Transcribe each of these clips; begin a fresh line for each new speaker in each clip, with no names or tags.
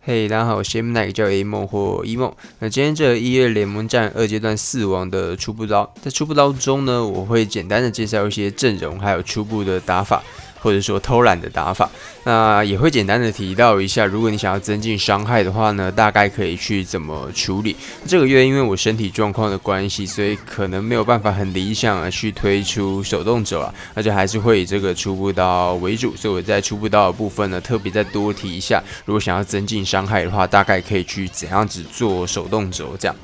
嘿，大家好，我是 M 奈，叫 A 梦或 E 梦。那今天这1月联盟战2阶段4王的初步刀，在初步刀中呢，我会简单的介绍一些阵容，还有初步的打法，或者说偷懒的打法。那也会简单的提到一下，如果你想要增进伤害的话呢，大概可以去怎么处理。这个月因为我身体状况的关系，所以可能没有办法很理想的去推出手动轴啊，而且还是会以这个初步刀为主。所以我在初步刀的部分呢，特别再多提一下，如果想要增进伤害的话，大概可以去怎样子做手动轴这样。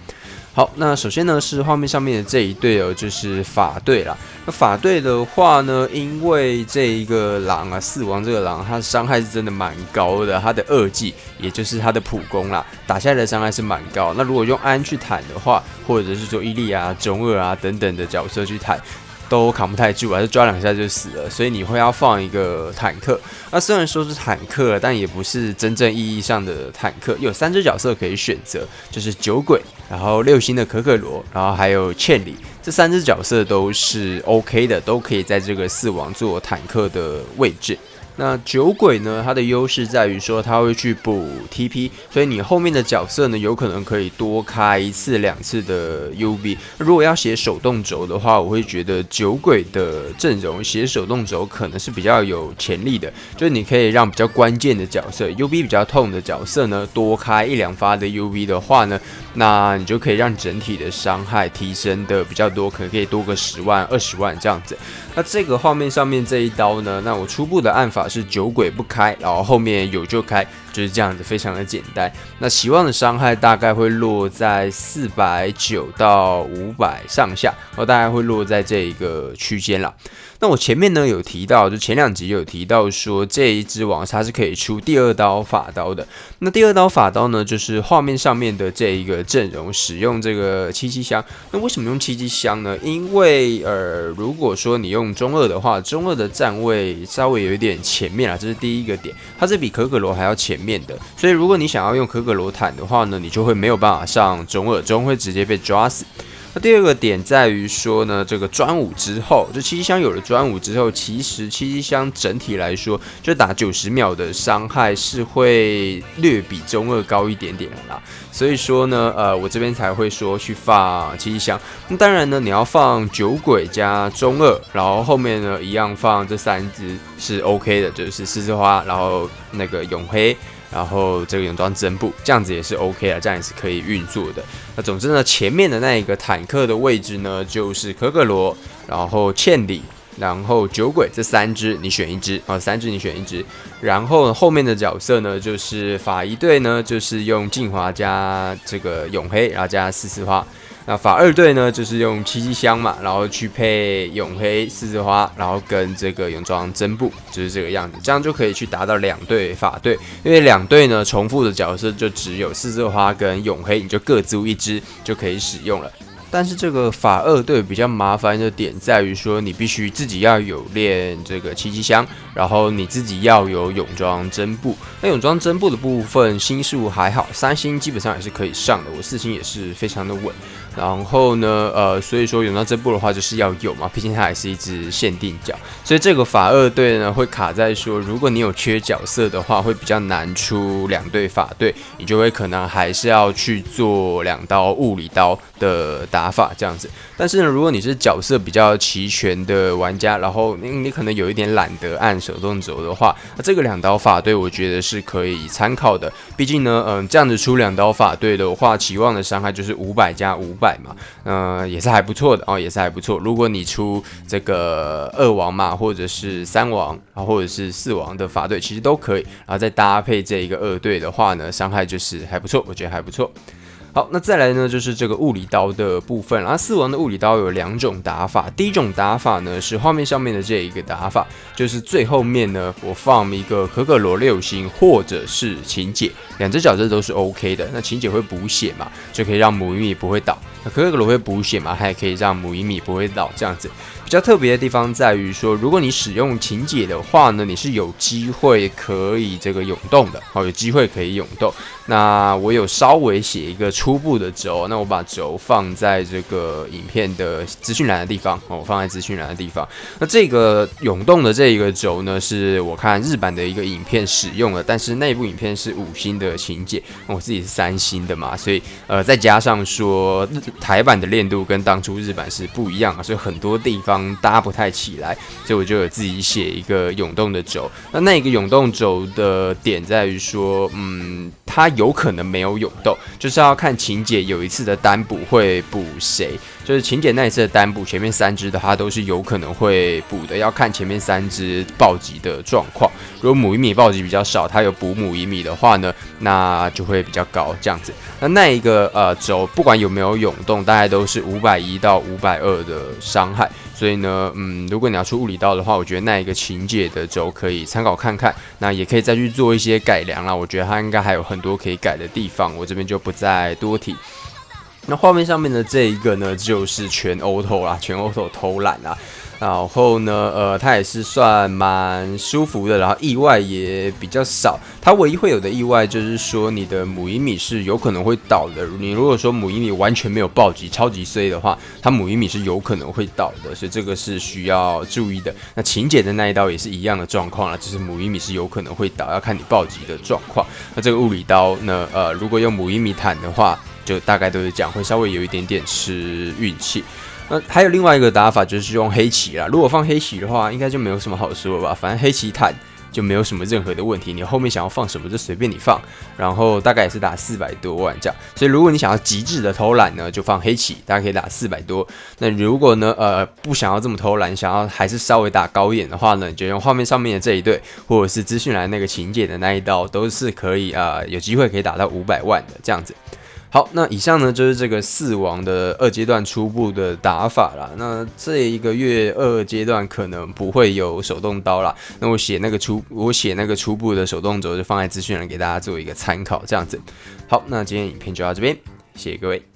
好，那首先呢是画面上面的这一队哦，就是法队啦。那法队的话呢，因为这一个狼啊，4王这个狼，它的伤害是真的蛮高的，它的2技也就是它的普攻啦，打下来的伤害是蛮高。那如果用安去坦的话，或者是说伊利啊、中二啊等等的角色去坦，都扛不太住，还是抓2下就死了，所以你会要放一个坦克。那虽然说是坦克，但也不是真正意义上的坦克。有3只角色可以选择，就是酒鬼，然后6星的可可罗，然后还有茜里。这3只角色都是 OK 的，都可以在这个4王做坦克的位置。那酒鬼呢，它的优势在于说它会去补 TP， 所以你后面的角色呢，有可能可以多开1次2次的 UB。如果要写手动轴的话，我会觉得酒鬼的阵容写手动轴可能是比较有潜力的，就是你可以让比较关键的角色 UB 比较痛的角色呢，多开1-2发的 UB 的话呢，那你就可以让整体的伤害提升的比较多，可能可以多个10万、20万这样子。那这个画面上面这一刀呢，那我初步的按法是酒鬼不开，然后后面有就开，就是这样子，非常的简单。那期望的伤害大概会落在490到500上下，然后大概会落在这一个区间啦。那我前面呢有提到，就前2集有提到说这一只王它是可以出第2刀法刀的。那第2刀法刀呢，就是画面上面的这一个阵容使用这个77箱。那为什么用77箱呢？因为如果说你用中2的话，中2的站位稍微有一点前面啦，这是第一个点，它是比可可罗还要前面的。所以如果你想要用可可罗坦的话呢，你就会没有办法上中2，中会直接被抓死。那第2个点在于说呢，这个专武之后，就77箱有了专武之后，其实77箱整体来说，就打90秒的伤害是会略比中2高一点点啦。所以说呢，我这边才会说去放77箱。那当然呢，你要放酒鬼加中2，然后后面呢一样放这3只是 OK 的，就是狮子花，然后那个永黑。然后这个泳装针布，这样子也是 OK 啊，这样也是可以运作的。那总之呢，前面的那一个坦克的位置呢，就是可可罗，然后茜里，然后酒鬼，这3只你选1只啊，3只你选1只。然后后面的角色呢，就是法医队呢，就是用静华加这个永黑，然后加四四花。那法2队呢，就是用77箱嘛，然后去配永黑、四字花，然后跟这个泳装针布，就是这个样子，这样就可以去达到2队法队。因为2队呢重复的角色就只有四字花跟永黑，你就各租1只就可以使用了。但是这个法2队比较麻烦的点在于说，你必须自己要有练这个77箱，然后你自己要有泳装针布。那泳装针布的部分星数还好，3星基本上也是可以上的，我4星也是非常的稳。然后呢，所以说泳装针布的话就是要有嘛，毕竟它还是一只限定角，所以这个法2队呢会卡在说，如果你有缺角色的话，会比较难出2队法队，你就会可能还是要去做2刀物理刀的打法这样子。但是呢，如果你是角色比较齐全的玩家，然后你可能有一点懒得按手动轴的话，那这个2刀法队我觉得是可以参考的。毕竟呢，这样子出2刀法队的话，期望的伤害就是500加500嘛，也是还不错的哦，也是还不错。如果你出这个2王嘛，或者是3王，或者是4王的法队，其实都可以。然后再搭配这一个2队的话呢，伤害就是还不错，我觉得还不错。好，那再来呢，就是这个物理刀的部分。然后4王的物理刀有2种打法，第一种打法呢是画面上面的这一个打法，就是最后面呢我放一个可可罗6星或者是晴姐，2只角色都是 OK 的。那晴姐会补血嘛，就可以让母鱼不会倒。可可罗会补血嘛，还可以让母银米不会倒这样子。比较特别的地方在于说，如果你使用琴解的话呢，你是有机会可以这个涌动的，有机会可以涌动。那我有稍微写一个初步的轴，那我把轴放在这个影片的资讯栏的地方，我放在资讯栏的地方。那这个涌动的这一个轴呢，是我看日版的一个影片使用的，但是那部影片是5星的琴解，我自己是3星的嘛，所以再加上说台版的练度跟当初日版是不一样，所以很多地方搭不太起来，所以我就有自己写一个涌动的轴。那个涌动轴的点在于说，它有可能没有涌动，就是要看琴姐有一次的单补会补谁。就是琴姐那一次的单补，前面3只的它都是有可能会补的，要看前面3只暴击的状况。如果母银米暴击比较少，它有补母银米的话呢，那就会比较高这样子。那一个轴不管有没有涌动，大概都是510到520的伤害。所以呢，如果你要出物理刀的话，我觉得那一个琴解的轴可以参考看看，那也可以再去做一些改良啦。我觉得它应该还有很多可以改的地方，我这边就不再多提。那画面上面的这一个呢，就是全 auto 啦，全 auto 偷懒啦。然后呢，它也是算蛮舒服的，然后意外也比较少。它唯一会有的意外就是说，你的母银米是有可能会倒的。你如果说母银米完全没有暴击，超级衰的话，它母银米是有可能会倒的，所以这个是需要注意的。那琴姐的那一刀也是一样的状况啦，就是母银米是有可能会倒，要看你暴击的状况。那这个物理刀呢，如果用母银米坦的话，就大概都是这样，会稍微有一点点吃运气。还有另外一个打法就是用黑棋啦。如果放黑棋的话，应该就没有什么好说吧。反正黑棋坦就没有什么任何的问题，你后面想要放什么就随便你放。然后大概也是打400多万这样。所以如果你想要极致的偷懒呢，就放黑棋，大家可以打400多。那如果呢不想要这么偷懒，想要还是稍微打高一点的话呢，你就用画面上面的这一对，或者是资讯栏那个琴姐的那一刀，都是可以有机会可以打到500万的这样子。好，那以上呢就是这个4王的2阶段初步的打法啦。那这一个月2阶段可能不会有手动刀啦。那我写那个初步的手动轴就放在资讯栏给大家做一个参考，这样子。好，那今天影片就到这边，谢谢各位。